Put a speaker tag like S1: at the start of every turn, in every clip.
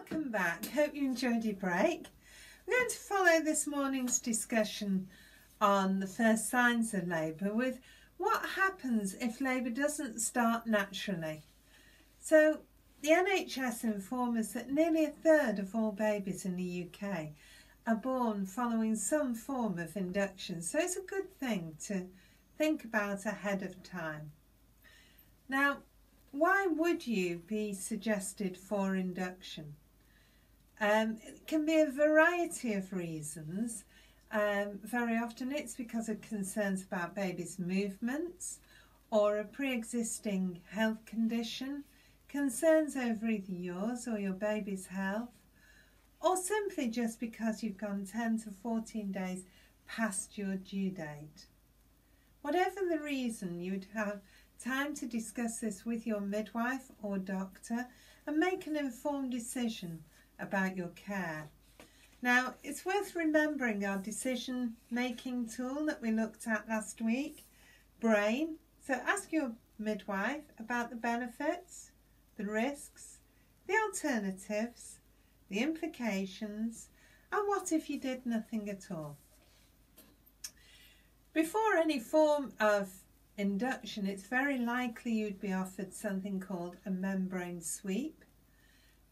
S1: welcome back. Hope you enjoyed your break. We're going to follow this morning's discussion on the first signs of labour with what happens if labour doesn't start naturally. So the NHS inform us that nearly a third of all babies in the UK are born following some form of induction, so it's a good thing to think about ahead of time. Now, why would you be suggested for induction? It can be a variety of reasons. Very often it's because of concerns about baby's movements or a pre-existing health condition, concerns over either yours or your baby's health, or simply just because you've gone 10 to 14 days past your due date. Whatever the reason, you would have time to discuss this with your midwife or doctor and make an informed decision about your care. Now, it's worth remembering our decision-making tool that we looked at last week, BRAIN. So ask your midwife about the benefits, the risks, the alternatives, the implications, and what if you did nothing at all. Before any form of induction, it's very likely you'd be offered something called a membrane sweep.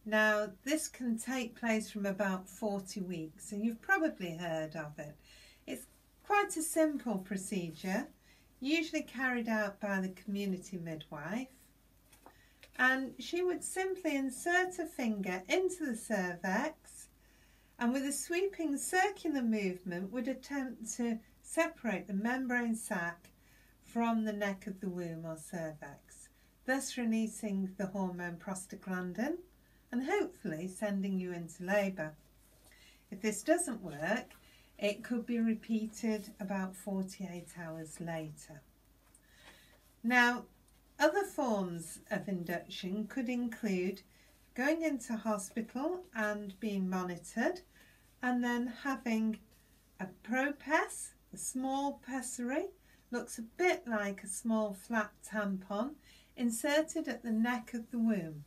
S1: Now, this can take place from about 40 weeks, and you've probably heard of it. It's quite a simple procedure, usually carried out by the community midwife, and she would simply insert a finger into the cervix and with a sweeping circular movement would attempt to separate the membrane sac from the neck of the womb or cervix, thus releasing the hormone prostaglandin and hopefully sending you into labour. If this doesn't work, it could be repeated about 48 hours later. Now, other forms of induction could include going into hospital and being monitored and then having a ProPess, a small pessary, looks a bit like a small flat tampon, inserted at the neck of the womb,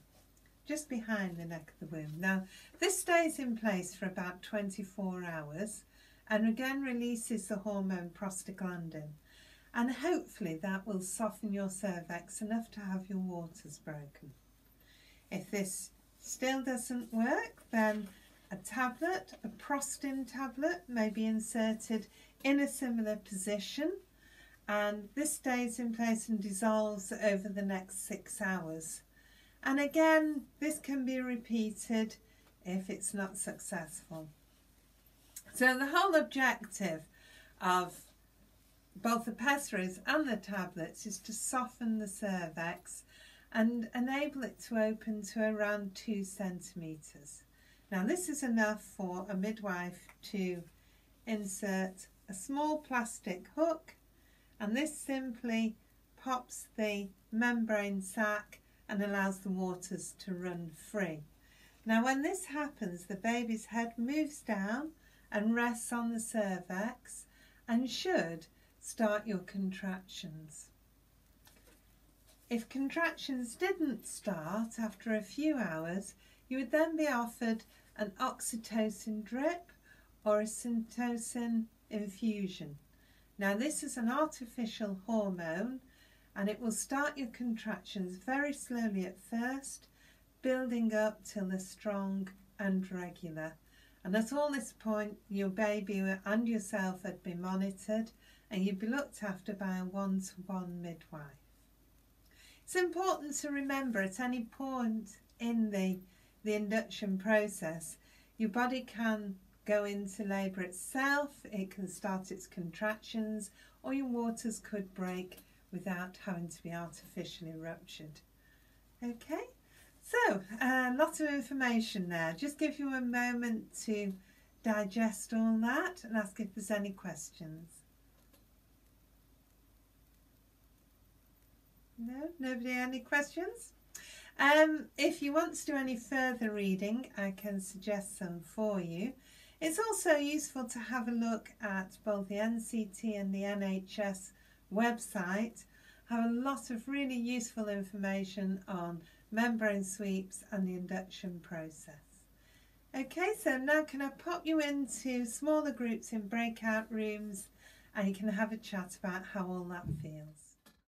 S1: just behind the neck of the womb. Now, this stays in place for about 24 hours and again releases the hormone prostaglandin. And hopefully that will soften your cervix enough to have your waters broken. If this still doesn't work, then a tablet, a Prostin tablet, may be inserted in a similar position, and this stays in place and dissolves over the next 6 hours. And again, this can be repeated if it's not successful. So the whole objective of both the pessaries and the tablets is to soften the cervix and enable it to open to around 2 centimetres. Now, this is enough for a midwife to insert a small plastic hook, and this simply pops the membrane sac and allows the waters to run free. Now, when this happens, the baby's head moves down and rests on the cervix and should start your contractions. If contractions didn't start after a few hours, you would then be offered an oxytocin drip or a syntocin infusion. Now, this is an artificial hormone and it will start your contractions very slowly at first, building up till they're strong and regular. And at all this point, your baby and yourself had been monitored and you'd be looked after by a one-to-one midwife. It's important to remember at any point in the induction process, your body can go into labour itself, it can start its contractions, or your waters could break without having to be artificially ruptured. Okay, so a lot of information there. Just give you a moment to digest all that and ask if there's any questions. No? Nobody any questions? If you want to do any further reading, I can suggest some for you. It's also useful to have a look at both the NCT and the NHS website. Have a lot of really useful information on membrane sweeps and the induction process. Okay, so now can I pop you into smaller groups in breakout rooms and you can have a chat about how all that feels.